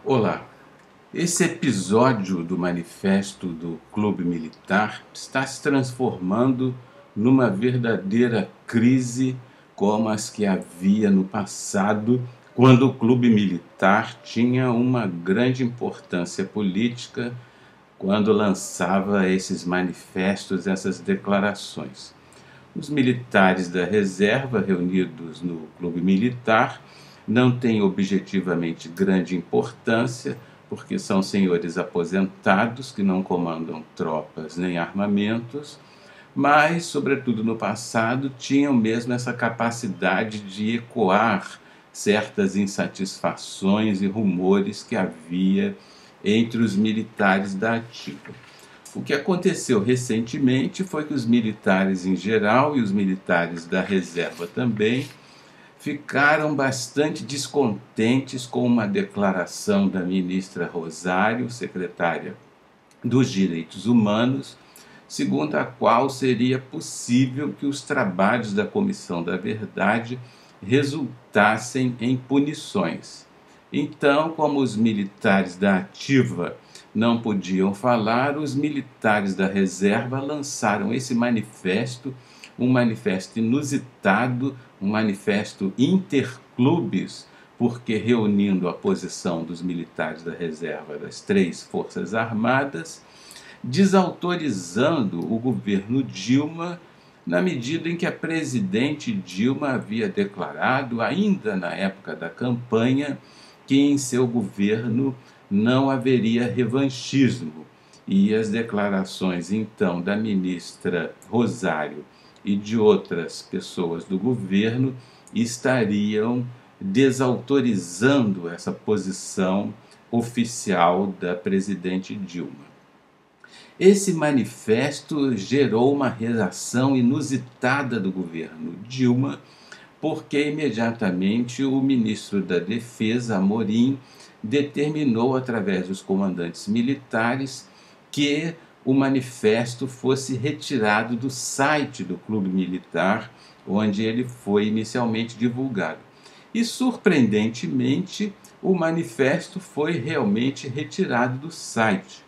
Olá, esse episódio do Manifesto do Clube Militar está se transformando numa verdadeira crise como as que havia no passado, quando o Clube Militar tinha uma grande importância política, quando lançava esses manifestos, essas declarações. Os militares da reserva reunidos no Clube Militar não têm objetivamente grande importância, porque são senhores aposentados que não comandam tropas nem armamentos, mas, sobretudo no passado, tinham mesmo essa capacidade de ecoar certas insatisfações e rumores que havia entre os militares da ativa. O que aconteceu recentemente foi que os militares em geral e os militares da reserva também ficaram bastante descontentes com uma declaração da ministra Rosário, secretária dos Direitos Humanos, segundo a qual seria possível que os trabalhos da Comissão da Verdade resultassem em punições. Então, como os militares da ativa não podiam falar, os militares da reserva lançaram esse manifesto, um manifesto inusitado, um manifesto interclubes, porque reunindo a posição dos militares da reserva das três Forças Armadas, desautorizando o governo Dilma, na medida em que a presidente Dilma havia declarado, ainda na época da campanha, que em seu governo não haveria revanchismo. E as declarações, então, da ministra Rosário e de outras pessoas do governo estariam desautorizando essa posição oficial da presidente Dilma. Esse manifesto gerou uma reação inusitada do governo Dilma, porque imediatamente o ministro da Defesa, Amorim, determinou, através dos comandantes militares, que o manifesto fosse retirado do site do Clube Militar, onde ele foi inicialmente divulgado. E, surpreendentemente, o manifesto foi realmente retirado do site.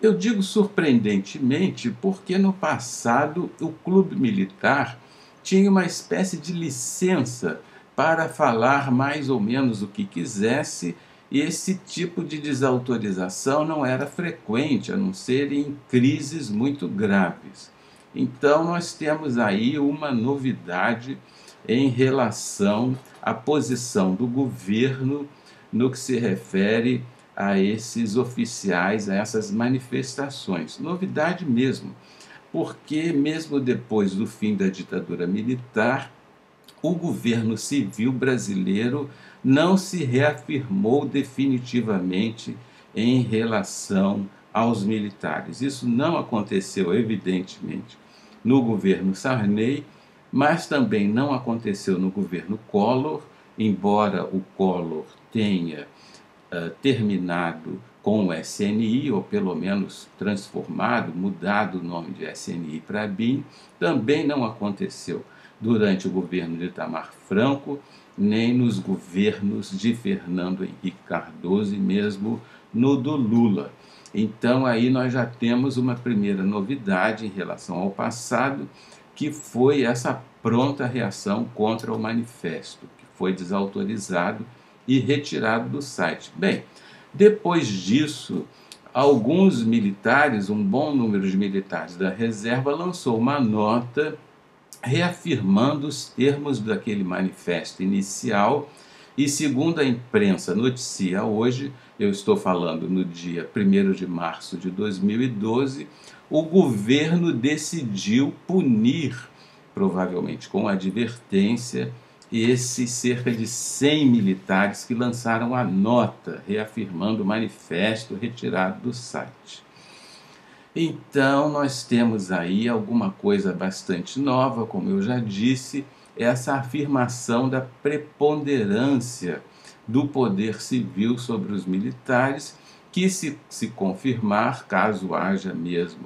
Eu digo surpreendentemente porque no passado o Clube Militar tinha uma espécie de licença para falar mais ou menos o que quisesse, e esse tipo de desautorização não era frequente, a não ser em crises muito graves. Então nós temos aí uma novidade em relação à posição do governo no que se refere a esses oficiais, a essas manifestações. Novidade mesmo, porque mesmo depois do fim da ditadura militar, o governo civil brasileiro não se reafirmou definitivamente em relação aos militares. Isso não aconteceu, evidentemente, no governo Sarney, mas também não aconteceu no governo Collor, embora o Collor tenha terminado com o SNI, ou pelo menos transformado, mudado o nome de SNI para BIM, também não aconteceu durante o governo de Itamar Franco, nem nos governos de Fernando Henrique Cardoso e mesmo no do Lula. Então aí nós já temos uma primeira novidade em relação ao passado, que foi essa pronta reação contra o manifesto, que foi desautorizado e retirado do site. Bem, depois disso, alguns militares, um bom número de militares da reserva, lançou uma nota reafirmando os termos daquele manifesto inicial e, segundo a imprensa noticia hoje, eu estou falando no dia 1º de março de 2012, o governo decidiu punir, provavelmente com advertência, esses cerca de 100 militares que lançaram a nota reafirmando o manifesto retirado do site. Então nós temos aí alguma coisa bastante nova, como eu já disse, essa afirmação da preponderância do poder civil sobre os militares, que se confirmar, caso haja mesmo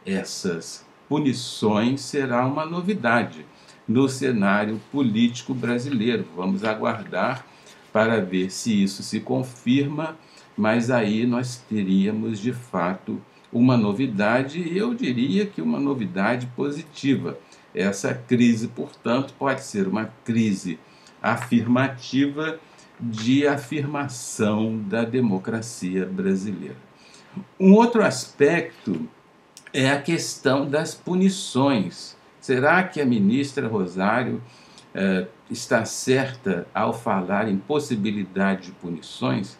essas punições, será uma novidade no cenário político brasileiro. Vamos aguardar para ver se isso se confirma mas aí nós teríamos de fato uma novidade, e eu diria que uma novidade positiva. Essa crise, portanto, pode ser uma crise afirmativa de afirmação da democracia brasileira. Um outro aspecto é a questão das punições. Será que a ministra Rosário está certa ao falar em possibilidade de punições?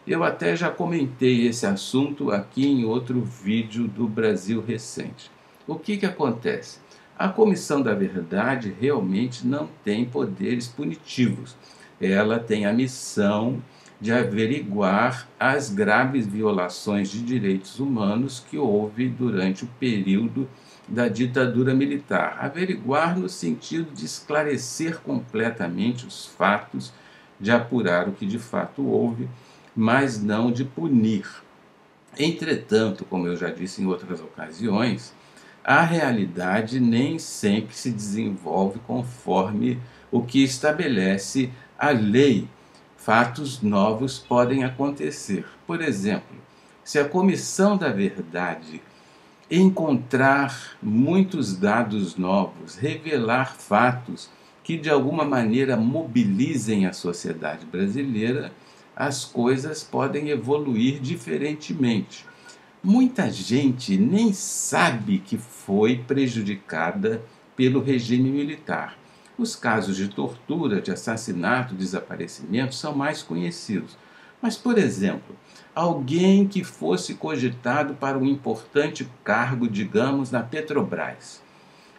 Eu até já comentei esse assunto aqui em outro vídeo do Brasil Recente. O que acontece? A Comissão da Verdade realmente não tem poderes punitivos. Ela tem a missão de averiguar as graves violações de direitos humanos que houve durante o período da ditadura militar. Averiguar no sentido de esclarecer completamente os fatos, de apurar o que de fato houve, mas não de punir. Entretanto, como eu já disse em outras ocasiões, a realidade nem sempre se desenvolve conforme o que estabelece a lei. Fatos novos podem acontecer. Por exemplo, se a Comissão da Verdade encontrar muitos dados novos, revelar fatos que de alguma maneira mobilizem a sociedade brasileira, as coisas podem evoluir diferentemente. Muita gente nem sabe que foi prejudicada pelo regime militar. Os casos de tortura, de assassinato, desaparecimento são mais conhecidos. Mas, por exemplo, alguém que fosse cogitado para um importante cargo, digamos, na Petrobras.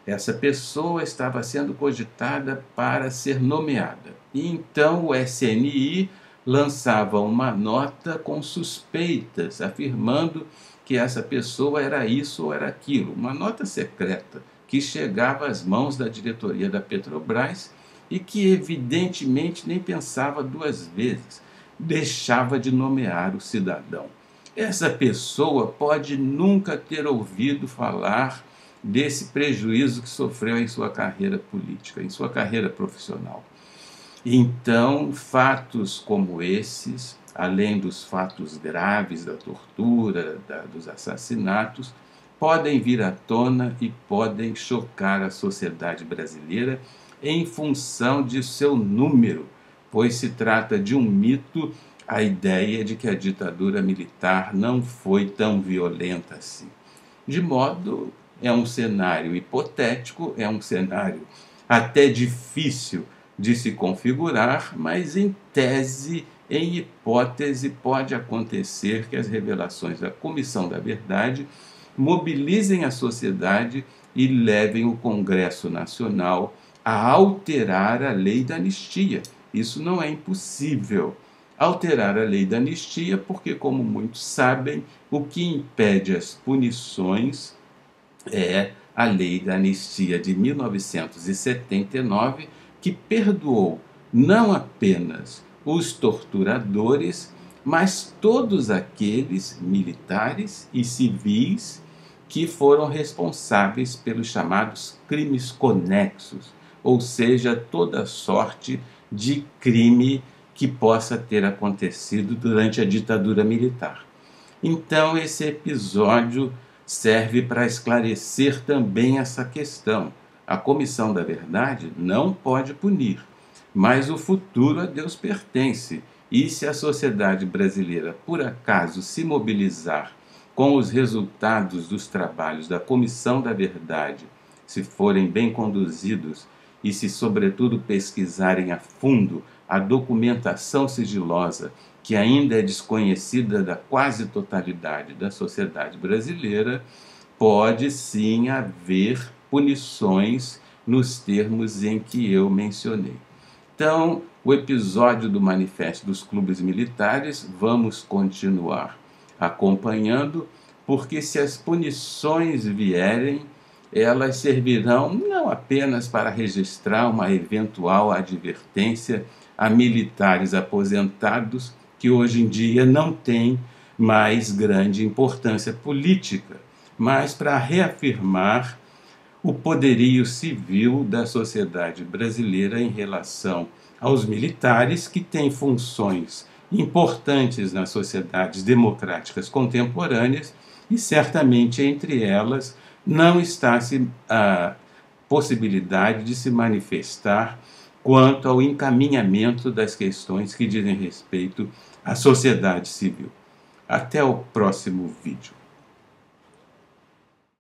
Essa pessoa estava sendo cogitada para ser nomeada. E então o SNI lançava uma nota com suspeitas, afirmando que essa pessoa era isso ou era aquilo. Uma nota secreta que chegava às mãos da diretoria da Petrobras e que evidentemente nem pensava duas vezes, deixava de nomear o cidadão. Essa pessoa pode nunca ter ouvido falar desse prejuízo que sofreu em sua carreira política, em sua carreira profissional. Então, fatos como esses, além dos fatos graves da tortura, dos assassinatos, podem vir à tona e podem chocar a sociedade brasileira em função de seu número, pois se trata de um mito a ideia de que a ditadura militar não foi tão violenta assim. De modo, é um cenário hipotético, é um cenário até difícil de se configurar, mas em tese, em hipótese, pode acontecer que as revelações da Comissão da Verdade mobilizem a sociedade e levem o Congresso Nacional a alterar a lei da anistia. Isso não é impossível. Alterar a lei da anistia porque, como muitos sabem, o que impede as punições é a lei da anistia de 1979, que perdoou não apenas os torturadores, mas todos aqueles militares e civis que foram responsáveis pelos chamados crimes conexos, ou seja, toda sorte de crime que possa ter acontecido durante a ditadura militar. Então, esse episódio serve para esclarecer também essa questão. A Comissão da Verdade não pode punir, mas o futuro a Deus pertence. E se a sociedade brasileira, por acaso, se mobilizar com os resultados dos trabalhos da Comissão da Verdade, se forem bem conduzidos e se, sobretudo, pesquisarem a fundo a documentação sigilosa que ainda é desconhecida da quase totalidade da sociedade brasileira, pode sim haver punições nos termos em que eu mencionei. Então, o episódio do Manifesto dos Clubes Militares, vamos continuar acompanhando, porque se as punições vierem, elas servirão não apenas para registrar uma eventual advertência a militares aposentados, que hoje em dia não têm mais grande importância política, mas para reafirmar o poderio civil da sociedade brasileira em relação aos militares, que têm funções importantes nas sociedades democráticas contemporâneas, e certamente entre elas não está a possibilidade de se manifestar quanto ao encaminhamento das questões que dizem respeito à sociedade civil. Até o próximo vídeo.